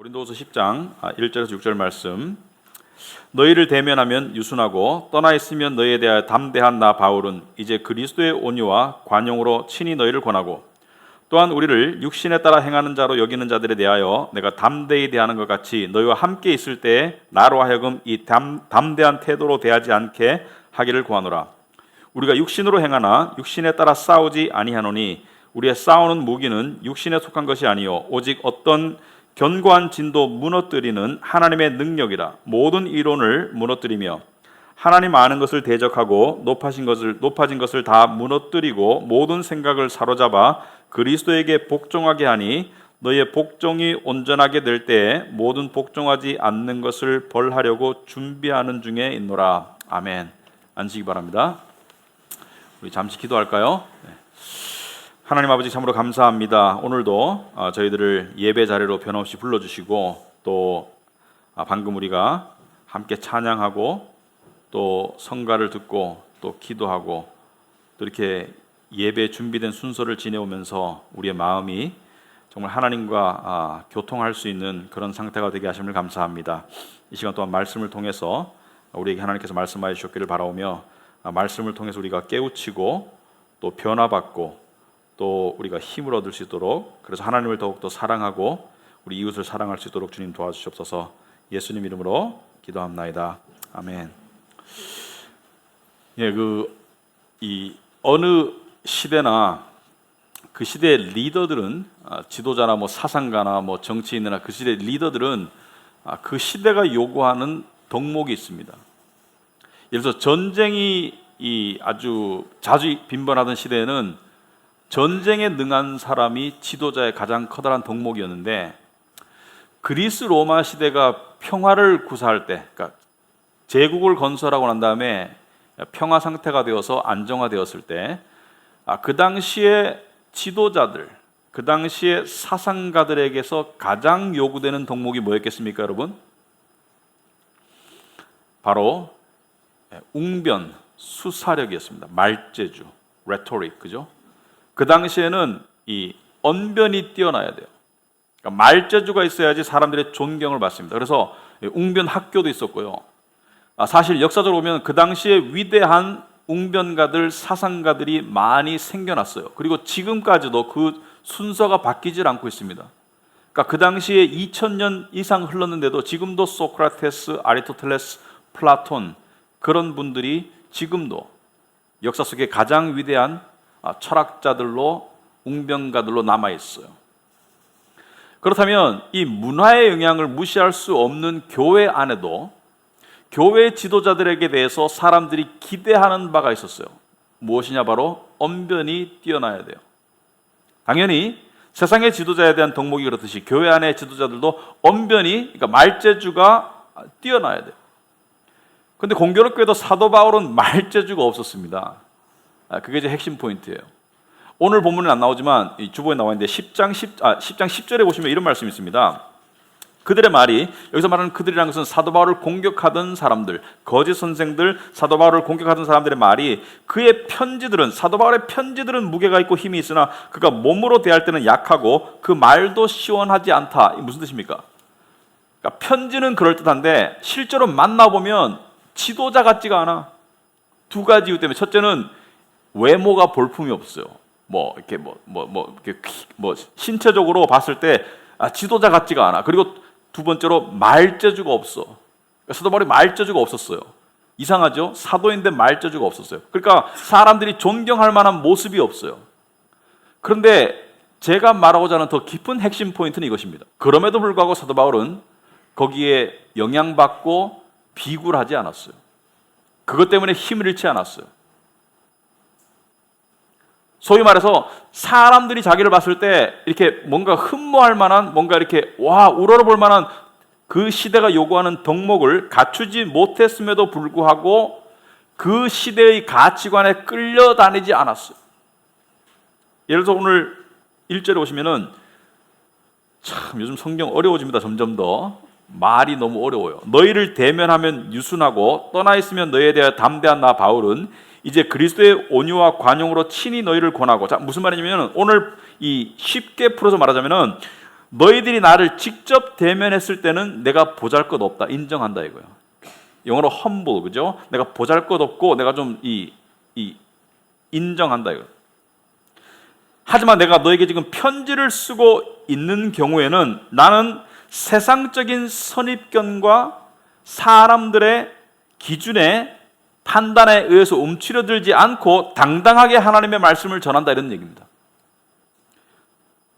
고린도후서 10장 1절에서 6절 말씀. 너희를 대면하면 유순하고 떠나 있으면 너희에 대하여 담대한 나 바울은 이제 그리스도의 온유와 관용으로 친히 너희를 권하고 또한 우리를 육신에 따라 행하는 자로 여기는 자들에 대하여 내가 담대히 대하는 것 같이 너희와 함께 있을 때에 나로 하여금 이 담대한 태도로 대하지 않게 하기를 구하노라. 우리가 육신으로 행하나 육신에 따라 싸우지 아니하노니 우리의 싸우는 무기는 육신에 속한 것이 아니요 오직 어떤 견고한 진도 무너뜨리는 하나님의 능력이라. 모든 이론을 무너뜨리며 하나님 아는 것을 대적하고 높아진 것을 다 무너뜨리고 모든 생각을 사로잡아 그리스도에게 복종하게 하니 너희의 복종이 온전하게 될 때에 모든 복종하지 않는 것을 벌하려고 준비하는 중에 있노라. 아멘. 앉으시기 바랍니다. 우리 잠시 기도할까요? 하나님 아버지 참으로 감사합니다. 오늘도 저희들을 예배 자리로 변함없이 불러주시고 또 방금 우리가 함께 찬양하고 또 성가를 듣고 또 기도하고 또 이렇게 예배 준비된 순서를 지내오면서 우리의 마음이 정말 하나님과 교통할 수 있는 그런 상태가 되게 하심을 감사합니다. 이 시간 동안 말씀을 통해서 우리에게 하나님께서 말씀하여 주셨기를 바라오며 말씀을 통해서 우리가 깨우치고 또 변화받고 또 우리가 힘을 얻을 수 있도록, 그래서 하나님을 더욱더 사랑하고 우리 이웃을 사랑할 수 있도록 주님 도와주시옵소서. 예수님 이름으로 기도합나이다. 아멘. 이 어느 시대나 그 시대의 리더들은 지도자나 사상가나 정치인이나 그 시대의 리더들은 그 시대가 요구하는 덕목이 있습니다. 예를 들어서 전쟁이 아주 자주 빈번하던 시대에는 전쟁에 능한 사람이 지도자의 가장 커다란 덕목이었는데, 그리스 로마 시대가 평화를 구사할 때, 그러니까 제국을 건설하고 난 다음에 평화 상태가 되어서 안정화되었을 때, 그 당시에 지도자들, 그 당시에 사상가들에게서 가장 요구되는 덕목이 뭐였겠습니까, 여러분? 바로 웅변, 수사력이었습니다. 말재주, 레토릭, 그죠? 그 당시에는 이 언변이 뛰어나야 돼요. 그러니까 말재주가 있어야지 사람들의 존경을 받습니다. 그래서 웅변 학교도 있었고요. 사실 역사적으로 보면 그 당시에 위대한 웅변가들, 사상가들이 많이 생겨났어요. 그리고 지금까지도 그 순서가 바뀌질 않고 있습니다. 그러니까 그 당시에 2000년 이상 흘렀는데도 지금도 소크라테스, 아리스토텔레스, 플라톤 그런 분들이 지금도 역사 속에 가장 위대한 철학자들로, 웅변가들로 남아있어요. 그렇다면 이 문화의 영향을 무시할 수 없는 교회 안에도 교회 지도자들에게 대해서 사람들이 기대하는 바가 있었어요. 무엇이냐? 바로 언변이 뛰어나야 돼요. 당연히 세상의 지도자에 대한 덕목이 그렇듯이 교회 안의 지도자들도 언변이, 그러니까 말재주가 뛰어나야 돼요. 그런데 공교롭게도 사도 바울은 말재주가 없었습니다. 그게 이제 핵심 포인트예요. 오늘 본문은 안 나오지만 주보에 나와 있는데 10장 10절에 보시면 이런 말씀이 있습니다. 그들의 말이, 여기서 말하는 그들이라는 것은 사도 바울을 공격하던 사람들, 거짓 선생들, 사도 바울을 공격하던 사람들의 말이, 그의 편지들은, 사도 바울의 편지들은 무게가 있고 힘이 있으나 그가 몸으로 대할 때는 약하고 그 말도 시원하지 않다. 무슨 뜻입니까? 그러니까 편지는 그럴듯한데 실제로 만나보면 지도자 같지가 않아. 두 가지 이유 때문에. 첫째는 외모가 볼품이 없어요. 이렇게 신체적으로 봤을 때 지도자 같지가 않아. 그리고 두 번째로 말재주가 없어. 사도 바울이 말재주가 없었어요. 이상하죠? 사도인데 말재주가 없었어요. 그러니까 사람들이 존경할 만한 모습이 없어요. 그런데 제가 말하고자 하는 더 깊은 핵심 포인트는 이것입니다. 그럼에도 불구하고 사도 바울은 거기에 영향받고 비굴하지 않았어요. 그것 때문에 힘을 잃지 않았어요. 소위 말해서 사람들이 자기를 봤을 때 이렇게 뭔가 흠모할 만한, 뭔가 이렇게 우러러볼 만한 그 시대가 요구하는 덕목을 갖추지 못했음에도 불구하고 그 시대의 가치관에 끌려다니지 않았어요. 예를 들어서 오늘 1절에 오시면은, 참 요즘 성경 어려워집니다. 점점 더 말이 너무 어려워요. 너희를 대면하면 유순하고 떠나 있으면 너희에 대하여 담대한 나 바울은 이제 그리스도의 온유와 관용으로 친히 너희를 권하고. 자, 무슨 말이냐면 오늘 이 쉽게 풀어서 말하자면은 너희들이 나를 직접 대면했을 때는 내가 보잘것없다 인정한다 이거예요. 영어로 humble, 그죠? 내가 보잘것없고 내가 좀 인정한다 이거예요. 하지만 내가 너에게 지금 편지를 쓰고 있는 경우에는 나는 세상적인 선입견과 사람들의 기준에 판단에 의해서 움츠려들지 않고 당당하게 하나님의 말씀을 전한다 이런 얘기입니다.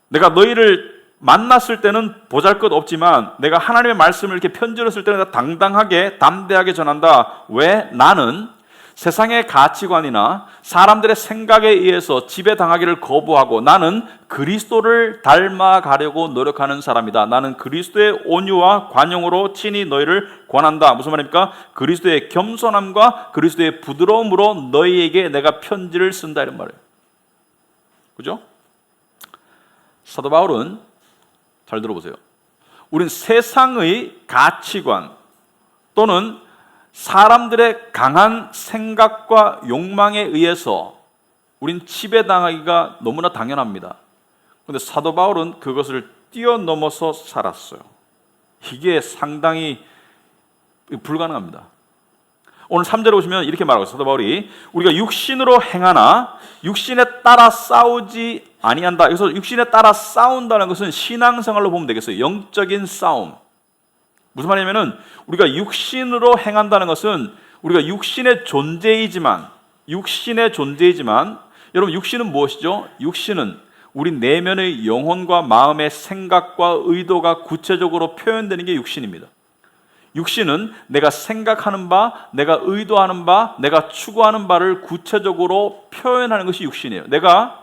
내가 너희를 만났을 때는 보잘것없지만 내가 하나님의 말씀을 이렇게 편지로 쓸 때는 당당하게 담대하게 전한다. 왜? 나는 세상의 가치관이나 사람들의 생각에 의해서 지배당하기를 거부하고 나는 그리스도를 닮아가려고 노력하는 사람이다. 나는 그리스도의 온유와 관용으로 친히 너희를 권한다. 무슨 말입니까? 그리스도의 겸손함과 그리스도의 부드러움으로 너희에게 내가 편지를 쓴다 이런 말이에요. 그죠? 사도 바울은 잘 들어보세요. 우린 세상의 가치관 또는 사람들의 강한 생각과 욕망에 의해서 우린 지배당하기가 너무나 당연합니다. 그런데 사도 바울은 그것을 뛰어넘어서 살았어요. 이게 상당히 불가능합니다. 오늘 3절에 보시면 이렇게 말하고 있어요. 사도 바울이 우리가 육신으로 행하나 육신에 따라 싸우지 아니한다. 여기서 육신에 따라 싸운다는 것은 신앙생활로 보면 되겠어요. 영적인 싸움. 무슨 말이냐면은 우리가 육신으로 행한다는 것은 우리가 육신의 존재이지만 여러분 육신은 무엇이죠? 육신은 우리 내면의 영혼과 마음의 생각과 의도가 구체적으로 표현되는 게 육신입니다. 육신은 내가 생각하는 바, 내가 의도하는 바, 내가 추구하는 바를 구체적으로 표현하는 것이 육신이에요. 내가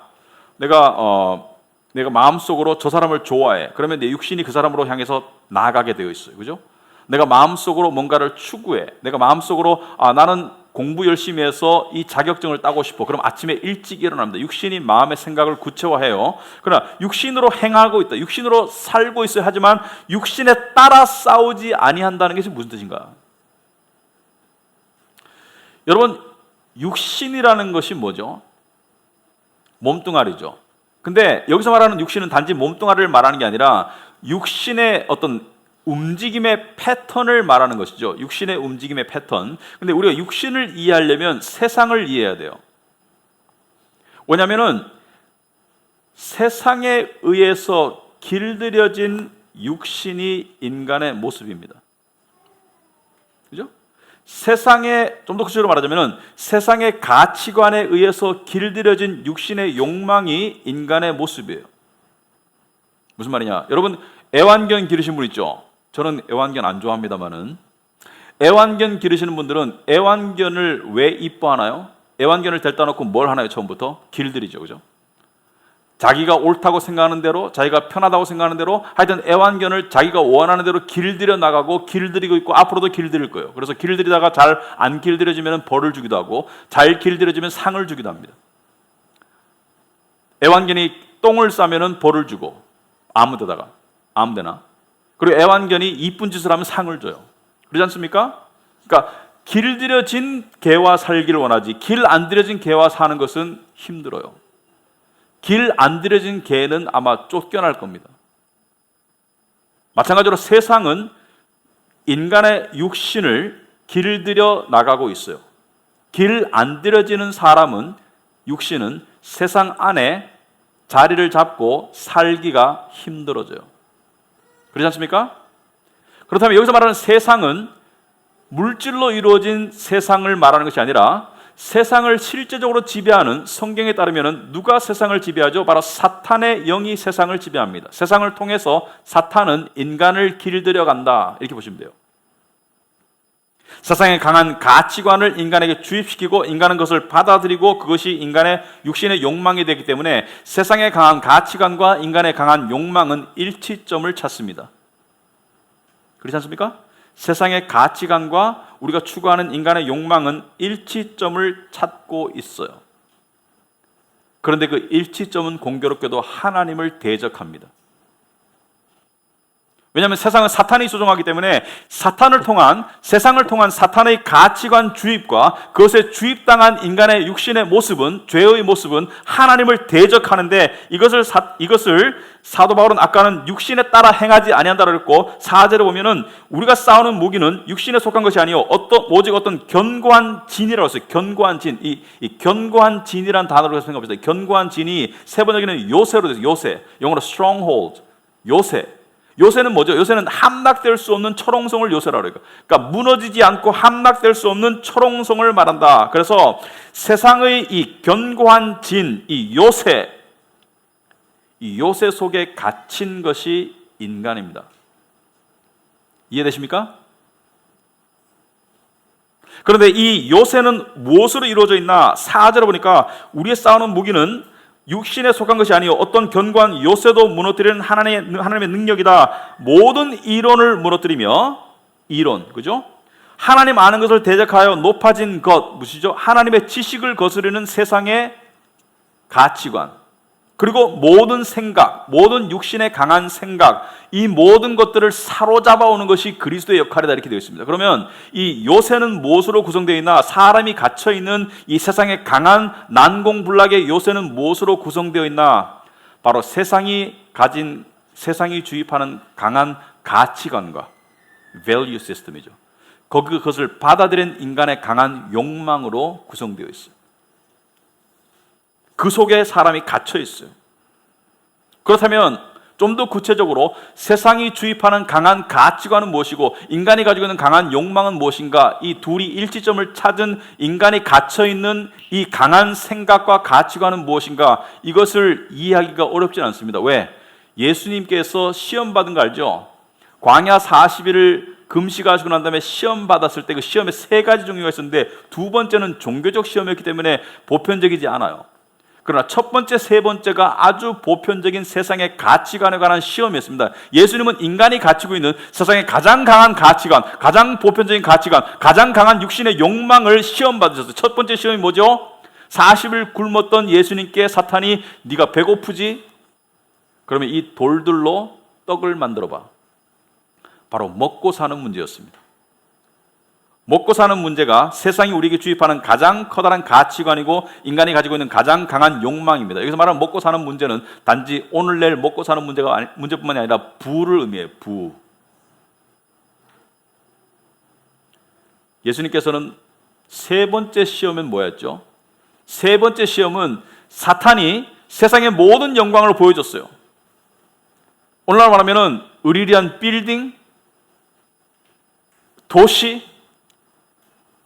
마음속으로 저 사람을 좋아해. 그러면 내 육신이 그 사람으로 향해서 나아가게 되어 있어요. 그죠? 내가 마음속으로 뭔가를 추구해. 내가 마음속으로 나는 공부 열심히 해서 이 자격증을 따고 싶어. 그럼 아침에 일찍 일어납니다. 육신이 마음의 생각을 구체화해요. 그러나 육신으로 행하고 있다. 육신으로 살고 있어야 하지만 육신에 따라 싸우지 아니한다는 것이 무슨 뜻인가? 여러분, 육신이라는 것이 뭐죠? 몸뚱아리죠. 근데 여기서 말하는 육신은 단지 몸뚱아리를 말하는 게 아니라 육신의 어떤 움직임의 패턴을 말하는 것이죠. 육신의 움직임의 패턴. 근데 우리가 육신을 이해하려면 세상을 이해해야 돼요. 왜냐하면은 세상에 의해서 길들여진 육신이 인간의 모습입니다. 그죠? 세상에, 좀 더 구체적으로 말하자면은 세상의 가치관에 의해서 길들여진 육신의 욕망이 인간의 모습이에요. 무슨 말이냐? 여러분, 애완견 기르신 분 있죠? 저는 애완견 안 좋아합니다만은 애완견 기르시는 분들은 애완견을 왜 이뻐하나요? 애완견을 데려다 놓고 뭘 하나요? 처음부터 길들이죠, 그죠? 자기가 옳다고 생각하는 대로, 자기가 편하다고 생각하는 대로, 하여튼 애완견을 자기가 원하는 대로 길들여 나가고 길들이고 있고 앞으로도 길들일 거예요. 그래서 길들이다가 잘 안 길들여지면 벌을 주기도 하고 잘 길들여지면 상을 주기도 합니다. 애완견이 똥을 싸면은 벌을 주고 아무데나. 그리고 애완견이 이쁜 짓을 하면 상을 줘요. 그러지 않습니까? 그러니까 길들여진 개와 살기를 원하지 길 안 들여진 개와 사는 것은 힘들어요. 길 안 들여진 개는 아마 쫓겨날 겁니다. 마찬가지로 세상은 인간의 육신을 길들여 나가고 있어요. 길 안 들여지는 사람은 육신은 세상 안에 자리를 잡고 살기가 힘들어져요. 그렇지 않습니까? 그렇다면 여기서 말하는 세상은 물질로 이루어진 세상을 말하는 것이 아니라 세상을 실제적으로 지배하는, 성경에 따르면 누가 세상을 지배하죠? 바로 사탄의 영이 세상을 지배합니다. 세상을 통해서 사탄은 인간을 길들여 간다, 이렇게 보시면 돼요. 세상의 강한 가치관을 인간에게 주입시키고 인간은 그것을 받아들이고 그것이 인간의 육신의 욕망이 되기 때문에 세상의 강한 가치관과 인간의 강한 욕망은 일치점을 찾습니다. 그렇지 않습니까? 세상의 가치관과 우리가 추구하는 인간의 욕망은 일치점을 찾고 있어요. 그런데 그 일치점은 공교롭게도 하나님을 대적합니다. 왜냐하면 세상은 사탄이 조종하기 때문에 세상을 통한 사탄의 가치관 주입과 그것에 주입당한 인간의 육신의 모습은, 죄의 모습은 하나님을 대적하는데, 이것을 사도 바울은 아까는 육신에 따라 행하지 아니한다고 했고, 4절에 보면은 우리가 싸우는 무기는 육신에 속한 것이 아니요 오직 어떤 견고한 진이라고 했어요. 견고한 진. 이 견고한 진이라는 단어로 생각해보세요. 견고한 진이 세 번역에는 요새로 돼서, 요새, 영어로 stronghold, 요새는 뭐죠? 요새는 함락될 수 없는 철옹성을 요새라고 해요. 그러니까 무너지지 않고 함락될 수 없는 철옹성을 말한다. 그래서 세상의 이 견고한 진, 이 요새 속에 갇힌 것이 인간입니다. 이해되십니까? 그런데 이 요새는 무엇으로 이루어져 있나? 4절에 보니까 우리의 싸우는 무기는 육신에 속한 것이 아니요 어떤 견고한 요새도 무너뜨리는 하나님의 능력이다. 모든 이론을 무너뜨리며, 그죠? 하나님 아는 것을 대적하여 높아진 것, 무엇이죠? 하나님의 지식을 거스르는 세상의 가치관, 그리고 모든 생각, 모든 육신의 강한 생각, 이 모든 것들을 사로잡아 오는 것이 그리스도의 역할이다, 이렇게 되어 있습니다. 그러면 이 요새는 무엇으로 구성되어 있나? 사람이 갇혀 있는 이 세상의 강한 난공불락의 요새는 무엇으로 구성되어 있나? 바로 세상이 주입하는 강한 가치관과 value system이죠. 그것을 받아들인 인간의 강한 욕망으로 구성되어 있어요. 그 속에 사람이 갇혀 있어요. 그렇다면 좀 더 구체적으로 세상이 주입하는 강한 가치관은 무엇이고 인간이 가지고 있는 강한 욕망은 무엇인가? 이 둘이 일치점을 찾은 인간이 갇혀 있는 이 강한 생각과 가치관은 무엇인가? 이것을 이해하기가 어렵진 않습니다. 왜? 예수님께서 시험 받은 거 알죠? 광야 40일을 금식하시고 난 다음에 시험 받았을 때 그 시험에 3가지 종류가 있었는데, 두 번째는 종교적 시험이었기 때문에 보편적이지 않아요. 그러나 첫 번째, 세 번째가 아주 보편적인 세상의 가치관에 관한 시험이었습니다. 예수님은 인간이 가지고 있는 세상의 가장 강한 가치관, 가장 보편적인 가치관, 가장 강한 육신의 욕망을 시험 받으셨어요. 첫 번째 시험이 뭐죠? 40일 굶었던 예수님께 사탄이 네가 배고프지? 그러면 이 돌들로 떡을 만들어 봐. 바로 먹고 사는 문제였습니다. 먹고 사는 문제가 세상이 우리에게 주입하는 가장 커다란 가치관이고 인간이 가지고 있는 가장 강한 욕망입니다. 여기서 말하는 먹고 사는 문제는 단지 오늘 내일 먹고 사는 문제뿐만이 아니라 부를 의미해요. 부. 예수님께서는 세 번째 시험은 뭐였죠? 세 번째 시험은 사탄이 세상의 모든 영광을 보여줬어요. 오늘날 말하면 으리리한 빌딩, 도시,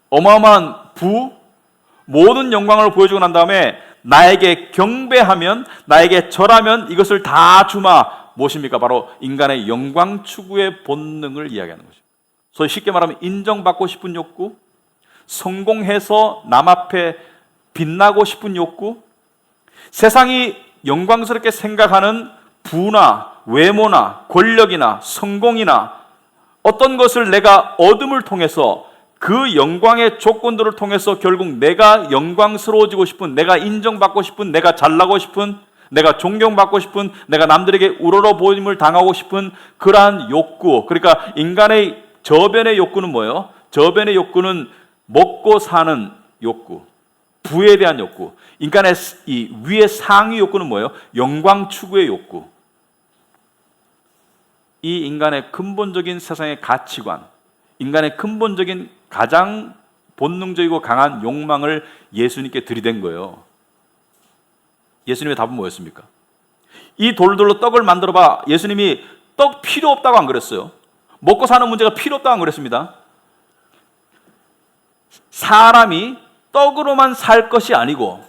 어마어마한 부, 모든 영광을 보여주고 난 다음에 나에게 경배하면, 나에게 절하면 이것을 다 주마. 무엇입니까? 바로 인간의 영광 추구의 본능을 이야기하는 거죠. 소위 쉽게 말하면 인정받고 싶은 욕구, 성공해서 남 앞에 빛나고 싶은 욕구, 세상이 영광스럽게 생각하는 부나 외모나 권력이나 성공이나 어떤 것을 내가 얻음을 통해서 그 영광의 조건들을 통해서 결국 내가 영광스러워지고 싶은, 내가 인정받고 싶은, 내가 잘나고 싶은, 내가 존경받고 싶은, 내가 남들에게 우러러 보임을 당하고 싶은 그러한 욕구. 그러니까 인간의 저변의 욕구는 뭐예요? 저변의 욕구는 먹고 사는 욕구, 부에 대한 욕구. 인간의 이 위의 상위 욕구는 뭐예요? 영광 추구의 욕구. 이 인간의 근본적인 세상의 가치관, 인간의 근본적인 가장 본능적이고 강한 욕망을 예수님께 들이댄 거예요. 예수님의 답은 뭐였습니까? 이 돌들로 떡을 만들어봐. 예수님이 떡 필요 없다고 안 그랬어요. 먹고 사는 문제가 필요 없다고 안 그랬습니다. 사람이 떡으로만 살 것이 아니고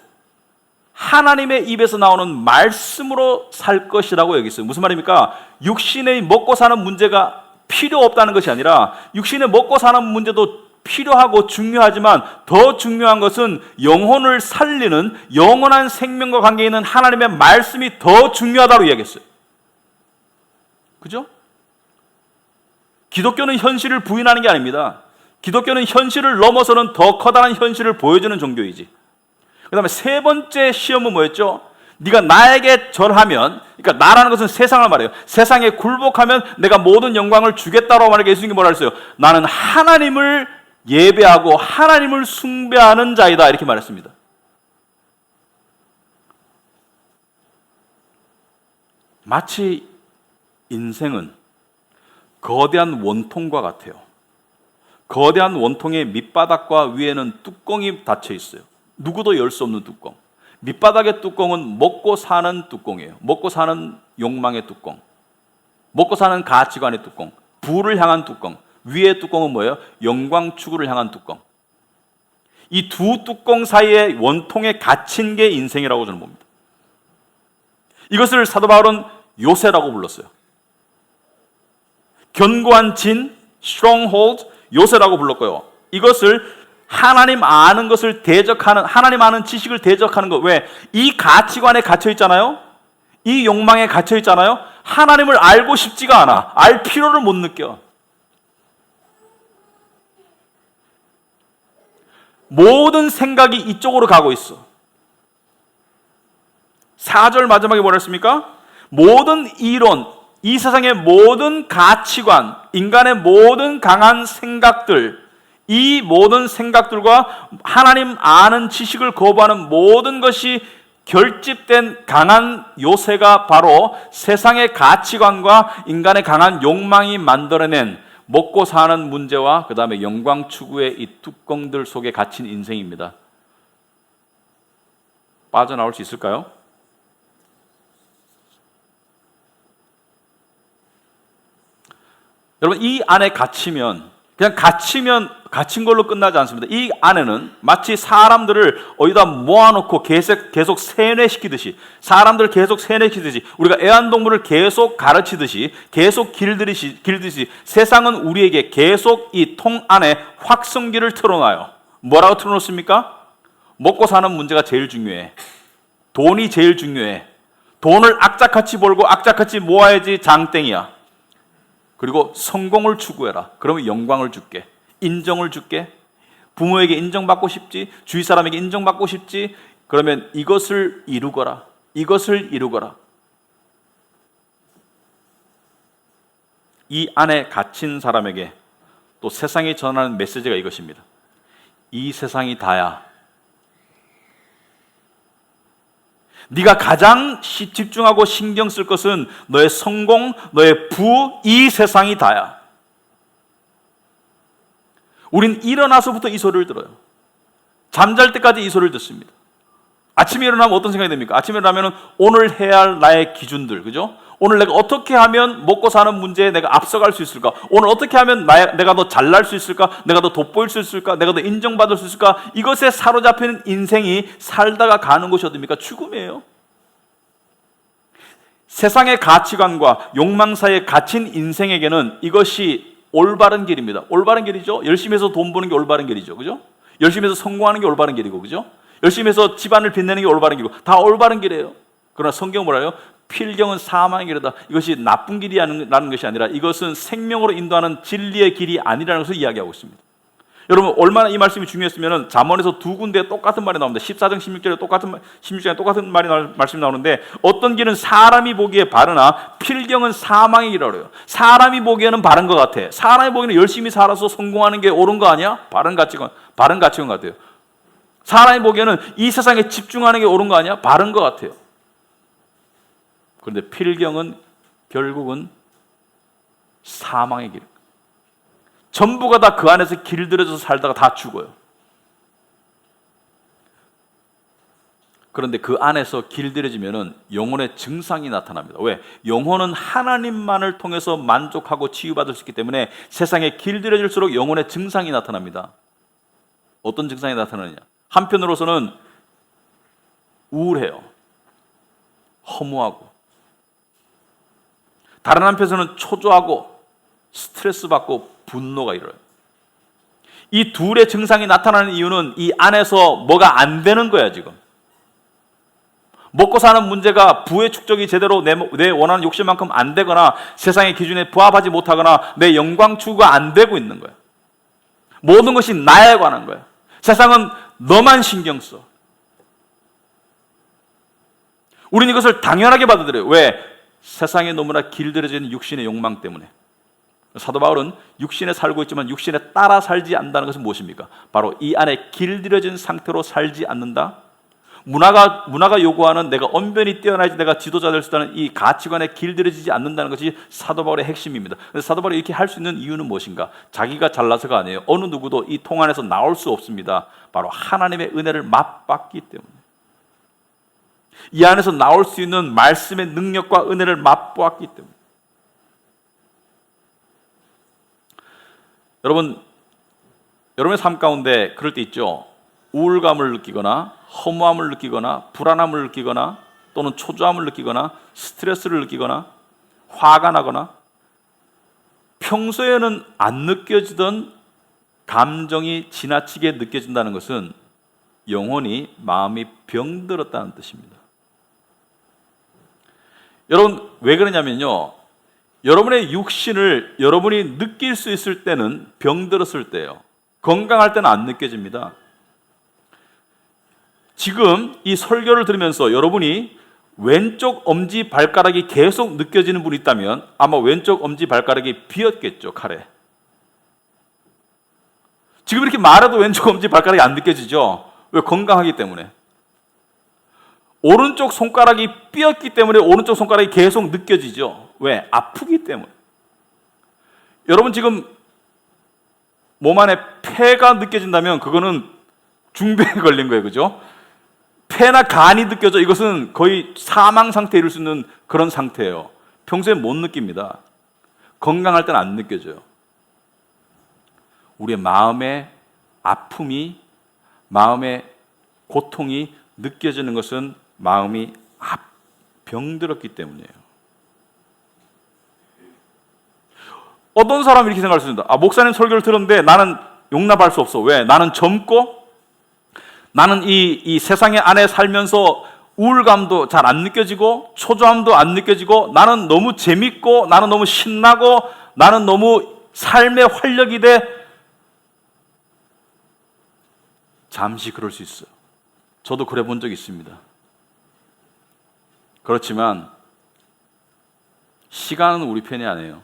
하나님의 입에서 나오는 말씀으로 살 것이라고 여기 있어요. 무슨 말입니까? 육신의 먹고 사는 문제가 필요 없다는 것이 아니라 육신의 먹고 사는 문제도 필요하고 중요하지만 더 중요한 것은 영혼을 살리는 영원한 생명과 관계 있는 하나님의 말씀이 더 중요하다고 이야기했어요. 그죠? 기독교는 현실을 부인하는 게 아닙니다. 기독교는 현실을 넘어서는 더 커다란 현실을 보여주는 종교이지. 그 다음에 세 번째 시험은 뭐였죠? 네가 나에게 절하면, 그러니까 나라는 것은 세상을 말해요. 세상에 굴복하면 내가 모든 영광을 주겠다라고 말하니까 예수님이 뭐라 했어요? 나는 하나님을 예배하고 하나님을 숭배하는 자이다, 이렇게 말했습니다. 마치 인생은 거대한 원통과 같아요. 거대한 원통의 밑바닥과 위에는 뚜껑이 닫혀 있어요. 누구도 열 수 없는 뚜껑. 밑바닥의 뚜껑은 먹고 사는 뚜껑이에요. 먹고 사는 욕망의 뚜껑, 먹고 사는 가치관의 뚜껑, 부를 향한 뚜껑. 위의 뚜껑은 뭐예요? 영광 추구를 향한 뚜껑. 이 두 뚜껑 사이에 원통에 갇힌 게 인생이라고 저는 봅니다. 이것을 사도 바울은 요새라고 불렀어요. 견고한 진, stronghold, 요새라고 불렀고요. 이것을 하나님 아는 것을 대적하는, 하나님 아는 지식을 대적하는 것. 왜? 이 가치관에 갇혀 있잖아요. 이 욕망에 갇혀 있잖아요. 하나님을 알고 싶지가 않아. 알 필요를 못 느껴. 모든 생각이 이쪽으로 가고 있어. 4절 마지막에 뭐라 했습니까? 모든 이론, 이 세상의 모든 가치관, 인간의 모든 강한 생각들, 이 모든 생각들과 하나님 아는 지식을 거부하는 모든 것이 결집된 강한 요새가 바로 세상의 가치관과 인간의 강한 욕망이 만들어낸 먹고 사는 문제와 그 다음에 영광 추구의 이 뚜껑들 속에 갇힌 인생입니다. 빠져나올 수 있을까요? 여러분, 이 안에 갇히면 그냥 갇힌 걸로 끝나지 않습니다. 이 안에는 마치 사람들을 어디다 모아놓고 계속 세뇌시키듯이, 사람들을 계속 세뇌시키듯이, 우리가 애완동물을 계속 가르치듯이, 계속 길듯이 세상은 우리에게 계속 이 통 안에 확성기를 틀어놔요. 뭐라고 틀어놓습니까? 먹고 사는 문제가 제일 중요해. 돈이 제일 중요해. 돈을 악착같이 벌고 악착같이 모아야지 장땡이야. 그리고 성공을 추구해라. 그러면 영광을 줄게. 인정을 줄게. 부모에게 인정받고 싶지. 주위 사람에게 인정받고 싶지. 그러면 이것을 이루거라. 이것을 이루거라. 이 안에 갇힌 사람에게 또 세상이 전하는 메시지가 이것입니다. 이 세상이 다야. 네가 가장 집중하고 신경 쓸 것은 너의 성공, 너의 부, 이 세상이 다야. 우린 일어나서부터 이 소리를 들어요. 잠잘 때까지 이 소리를 듣습니다. 아침에 일어나면 어떤 생각이 듭니까? 아침에 일어나면 오늘 해야 할 나의 기준들, 그죠? 오늘 내가 어떻게 하면 먹고 사는 문제에 내가 앞서갈 수 있을까? 오늘 어떻게 하면 내가 더 잘날 수 있을까? 내가 더 돋보일 수 있을까? 내가 더 인정받을 수 있을까? 이것에 사로잡히는 인생이 살다가 가는 것이 어딥니까? 죽음이에요. 세상의 가치관과 욕망 사이에 갇힌 인생에게는 이것이 올바른 길입니다. 올바른 길이죠. 열심히 해서 돈 버는 게 올바른 길이죠. 그죠? 열심히 해서 성공하는 게 올바른 길이고, 그죠? 열심히 해서 집안을 빛내는 게 올바른 길이고, 다 올바른 길이에요. 그러나 성경은 뭐라요? 필경은 사망의 길이다. 이것이 나쁜 길이라는 것이 아니라 이것은 생명으로 인도하는 진리의 길이 아니라는 것을 이야기하고 있습니다. 여러분, 얼마나 이 말씀이 중요했으면 잠언에서 두 군데 똑같은 말이 나옵니다. 14장 16절에 똑같은 말씀이 나오는데, 어떤 길은 사람이 보기에 바르나 필경은 사망의 길이라고 그래요. 사람이 보기에는 바른 것 같아. 사람이 보기에는 열심히 살아서 성공하는 게 옳은 거 아니야? 바른 가치관 같아요. 사람이 보기에는 이 세상에 집중하는 게 옳은 거 아니야? 바른 것 같아요. 그런데 필경은 결국은 사망의 길. 전부가 다 그 안에서 길들여져서 살다가 다 죽어요. 그런데 그 안에서 길들여지면은 영혼의 증상이 나타납니다. 왜? 영혼은 하나님만을 통해서 만족하고 치유받을 수 있기 때문에 세상에 길들여질수록 영혼의 증상이 나타납니다. 어떤 증상이 나타나느냐? 한편으로서는 우울해요. 허무하고. 다른 한편에서는 초조하고 스트레스 받고 분노가 일어나요. 이 둘의 증상이 나타나는 이유는 이 안에서 뭐가 안 되는 거야, 지금. 먹고 사는 문제가 부의 축적이 제대로 내 원하는 욕심만큼 안 되거나 세상의 기준에 부합하지 못하거나 내 영광 추구가 안 되고 있는 거야. 모든 것이 나에 관한 거야. 세상은 너만 신경 써. 우리는 이것을 당연하게 받아들여요. 왜? 세상에 너무나 길들여진 육신의 욕망 때문에. 사도 바울은 육신에 살고 있지만 육신에 따라 살지 않는다는 것은 무엇입니까? 바로 이 안에 길들여진 상태로 살지 않는다. 문화가 요구하는 내가 언변이 뛰어나야지 내가 지도자 될 수 있다는 이 가치관에 길들여지지 않는다는 것이 사도 바울의 핵심입니다. 그래서 사도 바울이 이렇게 할 수 있는 이유는 무엇인가? 자기가 잘나서가 아니에요. 어느 누구도 이 통 안에서 나올 수 없습니다. 바로 하나님의 은혜를 맛봤기 때문에. 이 안에서 나올 수 있는 말씀의 능력과 은혜를 맛보았기 때문에. 여러분의 삶 가운데 그럴 때 있죠. 우울감을 느끼거나 허무함을 느끼거나 불안함을 느끼거나 또는 초조함을 느끼거나 스트레스를 느끼거나 화가 나거나 평소에는 안 느껴지던 감정이 지나치게 느껴진다는 것은 영혼이 마음이 병들었다는 뜻입니다. 여러분 왜 그러냐면요, 여러분의 육신을 여러분이 느낄 수 있을 때는 병들었을 때예요. 건강할 때는 안 느껴집니다. 지금 이 설교를 들으면서 여러분이 왼쪽 엄지 발가락이 계속 느껴지는 분이 있다면 아마 왼쪽 엄지 발가락이 비었겠죠, 칼에. 지금 이렇게 말해도 왼쪽 엄지 발가락이 안 느껴지죠? 왜? 건강하기 때문에. 오른쪽 손가락이 삐었기 때문에 오른쪽 손가락이 계속 느껴지죠. 왜? 아프기 때문에. 여러분 지금 몸 안에 폐가 느껴진다면 그거는 중병에 걸린 거예요, 그죠? 폐나 간이 느껴져. 이것은 거의 사망 상태에 이를 수 있는 그런 상태예요. 평소에 못 느낍니다. 건강할 때는 안 느껴져요. 우리의 마음의 아픔이, 마음의 고통이 느껴지는 것은 마음이 병들었기 때문이에요. 어떤 사람이 이렇게 생각할 수 있습니다. 목사님 설교를 들었는데 나는 용납할 수 없어. 왜? 나는 젊고 나는 이 세상의 안에 살면서 우울감도 잘 안 느껴지고 초조함도 안 느껴지고 나는 너무 재밌고 나는 너무 신나고 나는 너무 삶의 활력이 돼. 잠시 그럴 수 있어요. 저도 그래 본 적이 있습니다. 그렇지만 시간은 우리 편이 아니에요.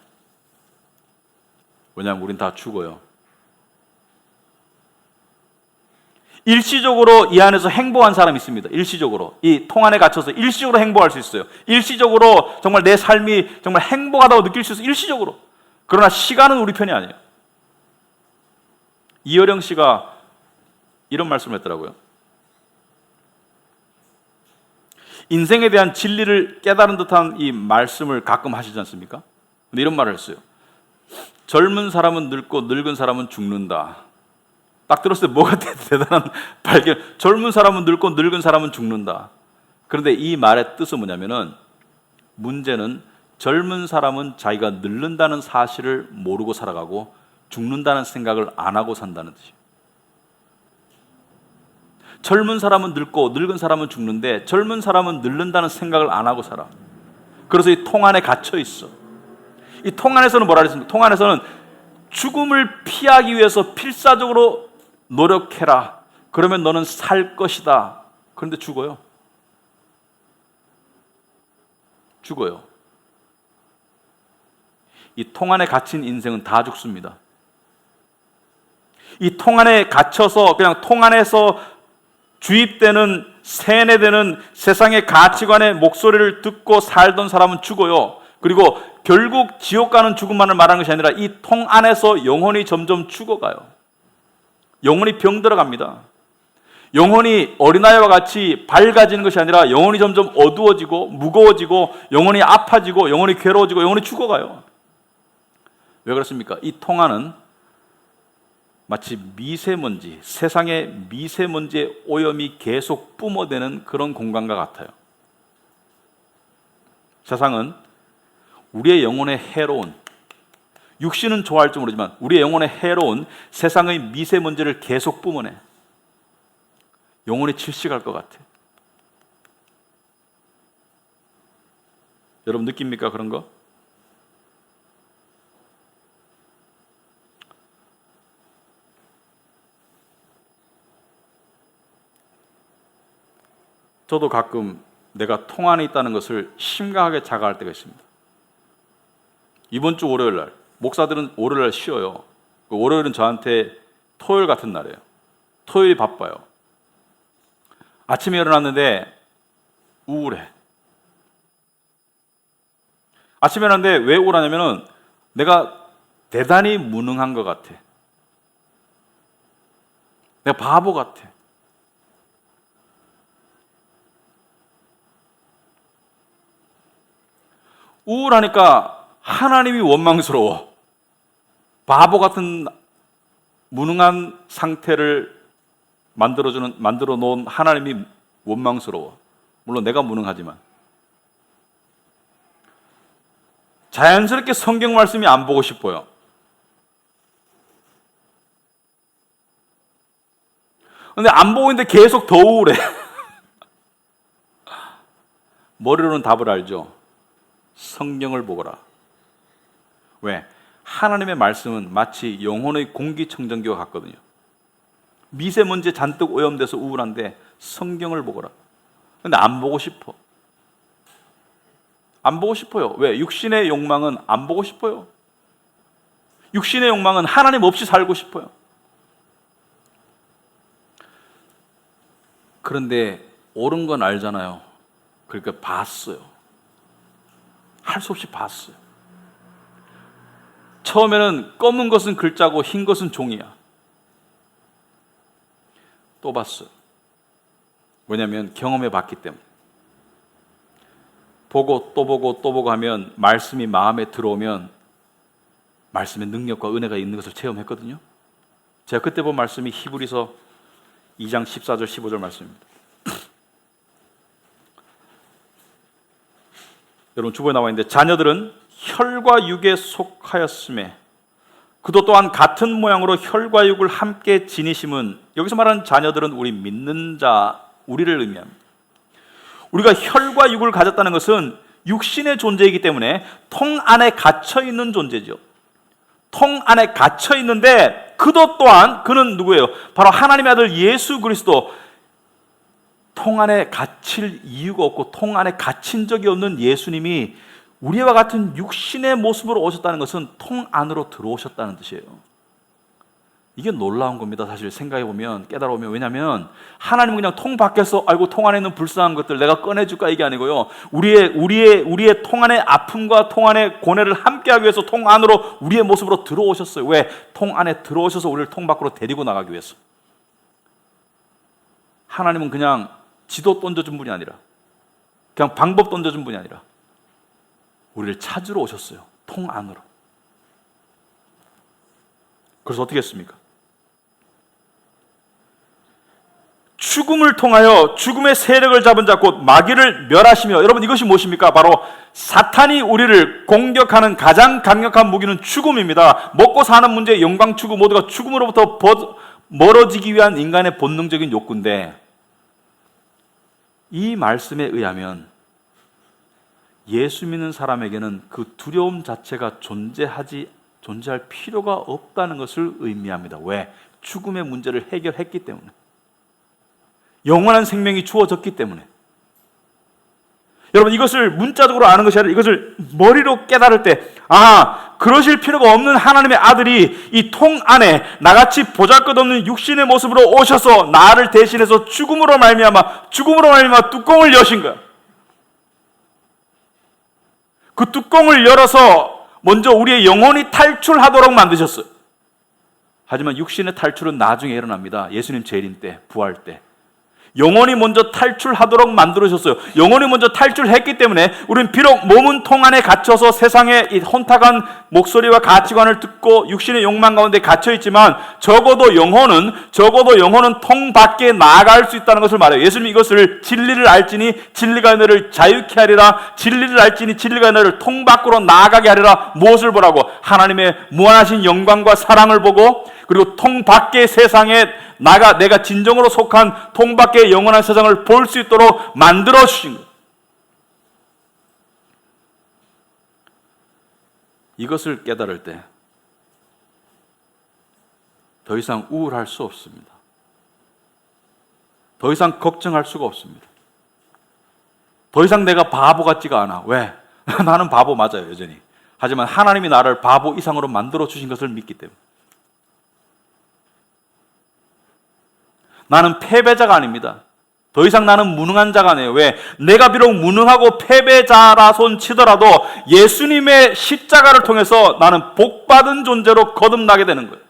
왜냐하면 우린 다 죽어요. 일시적으로 이 안에서 행복한 사람이 있습니다. 일시적으로. 이 통 안에 갇혀서 일시적으로 행복할 수 있어요. 일시적으로 정말 내 삶이 정말 행복하다고 느낄 수 있어요. 일시적으로. 그러나 시간은 우리 편이 아니에요. 이어령 씨가 이런 말씀을 했더라고요. 인생에 대한 진리를 깨달은 듯한 이 말씀을 가끔 하시지 않습니까? 근데 이런 말을 했어요. 젊은 사람은 늙고 늙은 사람은 죽는다. 딱 들었을 때 뭐가 대단한 발견. 젊은 사람은 늙고 늙은 사람은 죽는다. 그런데 이 말의 뜻은 뭐냐면은 문제는 젊은 사람은 자기가 늙는다는 사실을 모르고 살아가고 죽는다는 생각을 안 하고 산다는 뜻이에요. 젊은 사람은 늙고 늙은 사람은 죽는데 젊은 사람은 늙는다는 생각을 안 하고 살아. 그래서 이 통 안에 갇혀 있어. 이 통 안에서는 뭐라 그랬습니까? 통 안에서는 죽음을 피하기 위해서 필사적으로 노력해라. 그러면 너는 살 것이다. 그런데 죽어요. 죽어요. 이 통 안에 갇힌 인생은 다 죽습니다. 이 통 안에 갇혀서 그냥 통 안에서 주입되는 세뇌되는 세상의 가치관의 목소리를 듣고 살던 사람은 죽어요. 그리고 결국 지옥 가는 죽음만을 말하는 것이 아니라 이 통 안에서 영혼이 점점 죽어가요. 영혼이 병들어갑니다. 영혼이 어린아이와 같이 밝아지는 것이 아니라 영혼이 점점 어두워지고 무거워지고 영혼이 아파지고 영혼이 괴로워지고 영혼이 죽어가요. 왜 그렇습니까? 이 통 안은 마치 미세먼지, 세상의 미세먼지의 오염이 계속 뿜어대는 그런 공간과 같아요. 세상은 우리의 영혼에 해로운, 육신은 좋아할지 모르지만 우리의 영혼에 해로운 세상의 미세먼지를 계속 뿜어내. 영혼이 질식할 것 같아. 여러분 느낍니까 그런 거? 저도 가끔 내가 통 안에 있다는 것을 심각하게 자각할 때가 있습니다. 이번 주 월요일 날, 목사들은 월요일 날 쉬어요. 월요일은 저한테 토요일 같은 날이에요. 토요일이 바빠요. 아침에 일어났는데 우울해. 아침에 일어났는데 왜 우울하냐면은 내가 대단히 무능한 것 같아. 내가 바보 같아. 우울하니까 하나님이 원망스러워. 바보 같은 무능한 상태를 만들어 놓은 하나님이 원망스러워. 물론 내가 무능하지만. 자연스럽게 성경 말씀이 안 보고 싶어요. 근데 안 보고 있는데 계속 더 우울해. 머리로는 답을 알죠. 성경을 보거라. 왜? 하나님의 말씀은 마치 영혼의 공기청정기와 같거든요. 미세먼지에 잔뜩 오염돼서 우울한데 성경을 보거라. 근데 안 보고 싶어. 안 보고 싶어요. 왜? 육신의 욕망은 안 보고 싶어요. 육신의 욕망은 하나님 없이 살고 싶어요. 그런데 옳은 건 알잖아요. 그러니까 봤어요. 할 수 없이 봤어요. 처음에는 검은 것은 글자고 흰 것은 종이야. 또 봤어요. 왜냐하면 경험해 봤기 때문에. 보고 또 보고 또 보고 하면 말씀이 마음에 들어오면 말씀의 능력과 은혜가 있는 것을 체험했거든요. 제가 그때 본 말씀이 히브리서 2장 14절 15절 말씀입니다. 여러분 주보에 나와 있는데 자녀들은 혈과 육에 속하였음에 그도 또한 같은 모양으로 혈과 육을 함께 지니심은, 여기서 말하는 자녀들은 우리 믿는 자, 우리를 의미합니다. 우리가 혈과 육을 가졌다는 것은 육신의 존재이기 때문에 통 안에 갇혀 있는 존재죠. 통 안에 갇혀 있는데 그도 또한, 그는 누구예요? 바로 하나님의 아들 예수 그리스도. 통 안에 갇힐 이유가 없고 통 안에 갇힌 적이 없는 예수님이 우리와 같은 육신의 모습으로 오셨다는 것은 통 안으로 들어오셨다는 뜻이에요. 이게 놀라운 겁니다. 사실 생각해보면, 깨달아보면. 왜냐하면 하나님은 그냥 통 밖에서 아이고 통 안에 있는 불쌍한 것들 내가 꺼내줄까 이게 아니고요. 우리의 통 안의 아픔과 통 안의 고뇌를 함께하기 위해서 통 안으로 우리의 모습으로 들어오셨어요. 왜? 통 안에 들어오셔서 우리를 통 밖으로 데리고 나가기 위해서. 하나님은 그냥 지도 던져준 분이 아니라, 그냥 방법 던져준 분이 아니라 우리를 찾으러 오셨어요. 통 안으로. 그래서 어떻게 했습니까? 죽음을 통하여 죽음의 세력을 잡은 자 곧 마귀를 멸하시며, 여러분 이것이 무엇입니까? 바로 사탄이 우리를 공격하는 가장 강력한 무기는 죽음입니다. 먹고 사는 문제, 영광 추구 모두가 죽음으로부터 멀어지기 위한 인간의 본능적인 욕구인데, 이 말씀에 의하면 예수 믿는 사람에게는 그 두려움 자체가 존재할 필요가 없다는 것을 의미합니다. 왜? 죽음의 문제를 해결했기 때문에. 영원한 생명이 주어졌기 때문에. 여러분 이것을 문자적으로 아는 것이 아니라 이것을 머리로 깨달을 때, 그러실 필요가 없는 하나님의 아들이 이 통 안에 나같이 보잘것없는 육신의 모습으로 오셔서 나를 대신해서 죽음으로 말미암아 뚜껑을 여신 거야. 그 뚜껑을 열어서 먼저 우리의 영혼이 탈출하도록 만드셨어요. 하지만 육신의 탈출은 나중에 일어납니다. 예수님 재림 때, 부활 때. 영혼이 먼저 탈출하도록 만들어주셨어요. 영혼이 먼저 탈출했기 때문에 우리는 비록 몸은 통 안에 갇혀서 세상의 이 혼탁한 목소리와 가치관을 듣고 육신의 욕망 가운데 갇혀있지만 적어도 영혼은 통 밖에 나아갈 수 있다는 것을 말해요. 예수님이 이것을 진리를 알지니 진리가 너를 자유케 하리라, 진리를 알지니 진리가 너를 통 밖으로 나아가게 하리라. 무엇을 보라고? 하나님의 무한하신 영광과 사랑을 보고, 그리고 통 밖의 세상에 내가 진정으로 속한 통 밖의 영원한 세상을 볼 수 있도록 만들어 주신 것. 이것을 깨달을 때 더 이상 우울할 수 없습니다. 더 이상 걱정할 수가 없습니다. 더 이상 내가 바보 같지가 않아. 왜? 나는 바보 맞아요, 여전히. 하지만 하나님이 나를 바보 이상으로 만들어 주신 것을 믿기 때문에. 나는 패배자가 아닙니다. 더 이상 나는 무능한 자가 아니에요. 왜? 내가 비록 무능하고 패배자라 손 치더라도 예수님의 십자가를 통해서 나는 복받은 존재로 거듭나게 되는 거예요.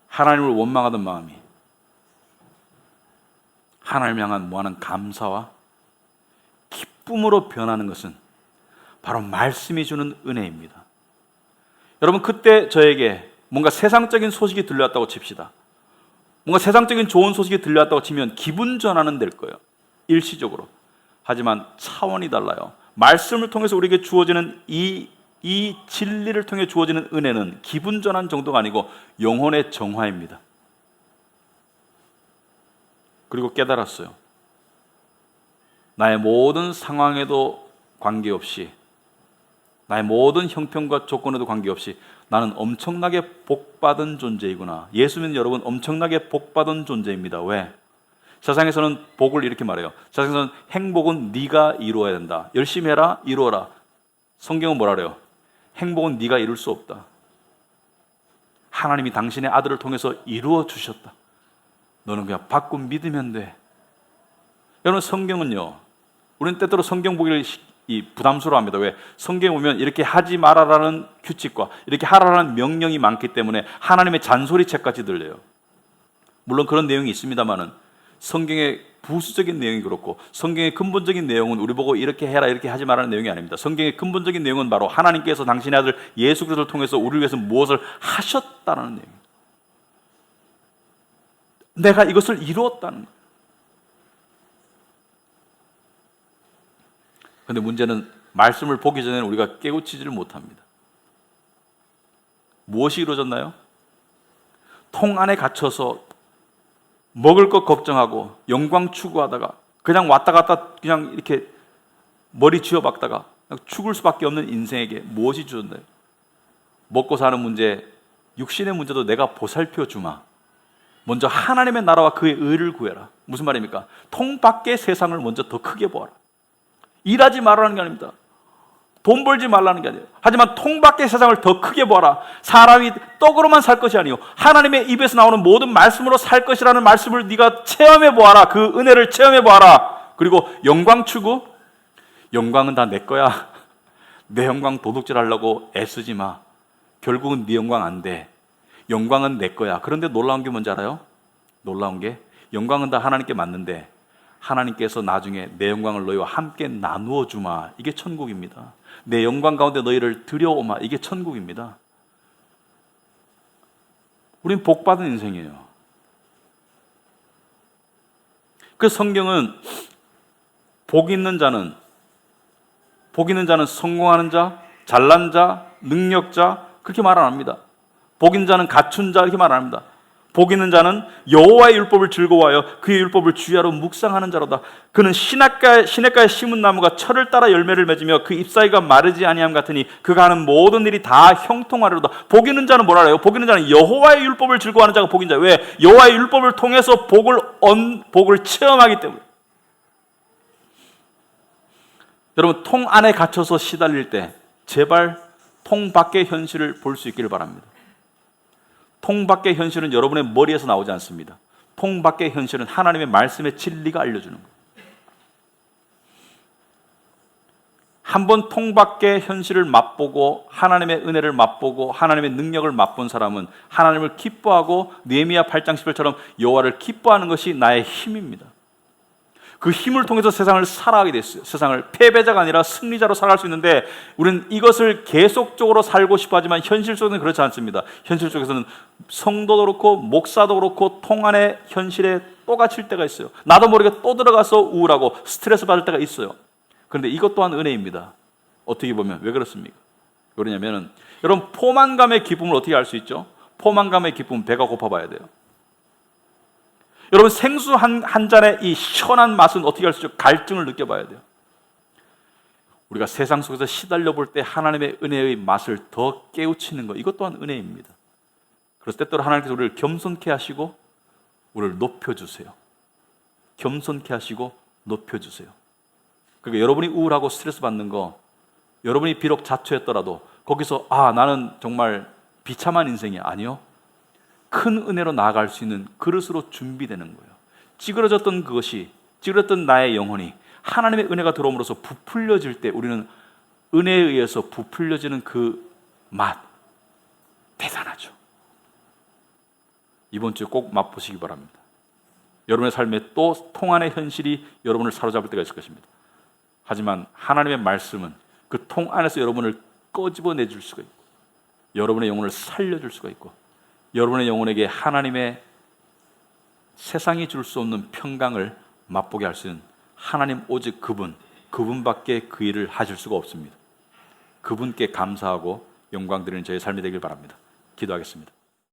하나님을 원망하던 마음이 하나님을 향한 무한한 감사와 기쁨으로 변하는 것은 바로 말씀이 주는 은혜입니다. 여러분, 그때 저에게 뭔가 세상적인 소식이 들려왔다고 칩시다. 뭔가 세상적인 좋은 소식이 들려왔다고 치면 기분 전환은 될 거예요, 일시적으로. 하지만 차원이 달라요. 말씀을 통해서 우리에게 주어지는 이 진리를 통해 주어지는 은혜는 기분 전환 정도가 아니고 영혼의 정화입니다. 그리고 깨달았어요. 나의 모든 상황에도 관계없이, 나의 모든 형편과 조건에도 관계없이 나는 엄청나게 복받은 존재이구나. 예수 믿는 여러분, 엄청나게 복받은 존재입니다. 왜? 세상에서는 복을 이렇게 말해요. 세상에서는 행복은 네가 이루어야 된다. 열심히 해라, 이루어라. 성경은 뭐라 그래요? 행복은 네가 이룰 수 없다. 하나님이 당신의 아들을 통해서 이루어 주셨다. 너는 그냥 받고 믿으면 돼. 여러분, 성경은요, 우리는 때때로 성경 보기를 부담스러워합니다. 왜? 성경에 보면 이렇게 하지 말아라는 규칙과 이렇게 하라는 명령이 많기 때문에 하나님의 잔소리책까지 들려요. 물론 그런 내용이 있습니다만은 성경의 부수적인 내용이 그렇고, 성경의 근본적인 내용은 우리 보고 이렇게 해라, 이렇게 하지 말라는 내용이 아닙니다. 성경의 근본적인 내용은 바로 하나님께서 당신의 아들 예수 그리스도를 통해서 우리를 위해서 무엇을 하셨다는 내용입니다. 내가 이것을 이루었다는 거예요. 그런데 문제는 말씀을 보기 전에는 우리가 깨우치지를 못합니다. 무엇이 이루어졌나요? 통 안에 갇혀서 먹을 것 걱정하고 영광 추구하다가 그냥 왔다 갔다 그냥 이렇게 머리 쥐어박다가 죽을 수밖에 없는 인생에게 무엇이 주었나요? 먹고 사는 문제, 육신의 문제도 내가 보살펴 주마. 먼저 하나님의 나라와 그의 의를 구해라. 무슨 말입니까? 통 밖의 세상을 먼저 더 크게 보아라. 일하지 말라는 게 아닙니다. 돈 벌지 말라는 게 아니에요. 하지만 통 밖의 세상을 더 크게 보아라. 사람이 떡으로만 살 것이 아니요 하나님의 입에서 나오는 모든 말씀으로 살 것이라는 말씀을 네가 체험해 보아라. 그 은혜를 체험해 보아라. 그리고 영광 추구, 영광은 다 내 거야. 내 영광 도둑질 하려고 애쓰지 마. 결국은 네 영광 안 돼. 영광은 내 거야. 그런데 놀라운 게 뭔지 알아요? 놀라운 게 영광은 다 하나님께 맞는데 하나님께서 나중에 내 영광을 너희와 함께 나누어 주마. 이게 천국입니다. 내 영광 가운데 너희를 들여오마. 이게 천국입니다. 우린 복받은 인생이에요. 그 성경은 복 있는 자는 성공하는 자, 잘난 자, 능력자 그렇게 말 안 합니다. 복 있는 자는 갖춘 자 이렇게 말 안 합니다. 복 있는 자는 여호와의 율법을 즐거워하여 그의 율법을 주야로 묵상하는 자로다. 그는 시냇가에 심은 나무가 철을 따라 열매를 맺으며 그 잎사귀가 마르지 아니함 같으니 그가 하는 모든 일이 다 형통하리로다. 복 있는 자는 뭐라 그래요? 복 있는 자는 여호와의 율법을 즐거워하는 자가 복 있는 자예요. 왜? 여호와의 율법을 통해서 복을 체험하기 때문에. 여러분, 통 안에 갇혀서 시달릴 때 제발 통 밖의 현실을 볼 수 있기를 바랍니다. 통 밖의 현실은 여러분의 머리에서 나오지 않습니다. 통 밖의 현실은 하나님의 말씀의 진리가 알려주는 거예요. 한번 통 밖의 현실을 맛보고 하나님의 은혜를 맛보고 하나님의 능력을 맛본 사람은 하나님을 기뻐하고 느헤미야 8장 10절처럼 여호와를 기뻐하는 것이 나의 힘입니다. 그 힘을 통해서 세상을 살아가게 됐어요. 세상을 패배자가 아니라 승리자로 살아갈 수 있는데 우리는 이것을 계속적으로 살고 싶어 하지만 현실 속에는 그렇지 않습니다. 현실 속에서는 성도도 그렇고 목사도 그렇고 통 안의 현실에 또 갇힐 때가 있어요. 나도 모르게 또 들어가서 우울하고 스트레스 받을 때가 있어요. 그런데 이것 또한 은혜입니다. 어떻게 보면 왜 그렇습니까? 그러냐면 여러분, 포만감의 기쁨을 어떻게 알 수 있죠? 포만감의 기쁨은 배가 고파봐야 돼요. 여러분, 생수 한 잔의 이 시원한 맛은 어떻게 할 수 있죠? 갈증을 느껴봐야 돼요. 우리가 세상 속에서 시달려 볼 때 하나님의 은혜의 맛을 더 깨우치는 것, 이것 또한 은혜입니다. 그래서 때때로 하나님께서 우리를 겸손케 하시고 우리를 높여주세요. 겸손케 하시고 높여주세요. 그러니까 여러분이 우울하고 스트레스 받는 거, 여러분이 비록 자초했더라도 거기서 나는 정말 비참한 인생이 아니요, 큰 은혜로 나아갈 수 있는 그릇으로 준비되는 거예요. 찌그러졌던 그것이, 찌그러졌던 나의 영혼이 하나님의 은혜가 들어옴으로써 부풀려질 때 우리는 은혜에 의해서 부풀려지는 그 맛, 대단하죠. 이번 주에 꼭 맛보시기 바랍니다. 여러분의 삶에 또 통안의 현실이 여러분을 사로잡을 때가 있을 것입니다. 하지만 하나님의 말씀은 그 통 안에서 여러분을 꺼집어내줄 수가 있고, 여러분의 영혼을 살려줄 수가 있고, 여러분의 영혼에게 하나님의 세상이 줄 수 없는 평강을 맛보게 할 수 있는 하나님 오직 그분밖에 그 일을 하실 수가 없습니다. 그분께 감사하고 영광 드리는 저의 삶이 되길 바랍니다. 기도하겠습니다.